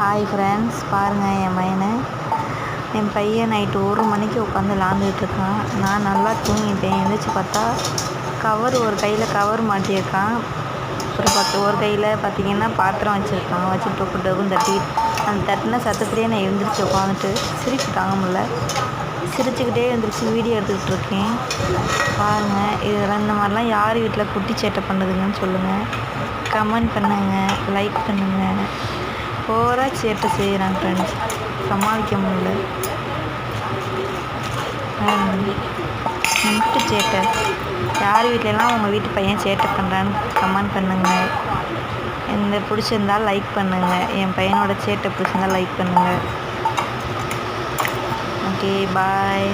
Hi friends, பாருங்கள் என் பையன் night 1 மணிக்கு உட்காந்து விளாண்டுட்ருக்கான். நான் நல்லா தூங்கிட்டேன். எழுந்திரிச்சு பார்த்தா ஒரு கையில் கவர் மாட்டியிருக்கான். ஒரு கையில் பார்த்திங்கன்னா பாத்திரம் வச்சுருக்கான். வச்சு டொக்கு டொக்குன்னு அந்த தட்டின சத்தத்துலேயே நான் எழுந்திரிச்சு உட்காந்துட்டு சிரிப்பு தாங்க முடியல. சிரிச்சுக்கிட்டே எழுந்திரிச்சு வீடியோ எடுத்துக்கிட்டு இருக்கேன். பாருங்கள், இதெல்லாம் இந்த மாதிரிலாம் யார் வீட்டில் குட்டி சேட்டை பண்ணுதுங்கன்னு சொல்லுங்கள். கமெண்ட் பண்ணுங்கள், லைக் பண்ணுங்கள். ஓவராக சேட்டை செய்கிறான் ஃப்ரெண்ட்ஸ், சமாளிக்க முடியல. முட்டு சேட்டை. யார் வீட்டிலலாம் உங்கள் வீட்டு பையன் சேட்டை பண்ணுறான்னு கமெண்ட் பண்ணுங்கள். இந்த பிடிச்சிருந்தால் லைக் பண்ணுங்கள். என் பையனோட சேட்டை பிடிச்சிருந்தால் லைக் பண்ணுங்கள். ஓகே, பாய்.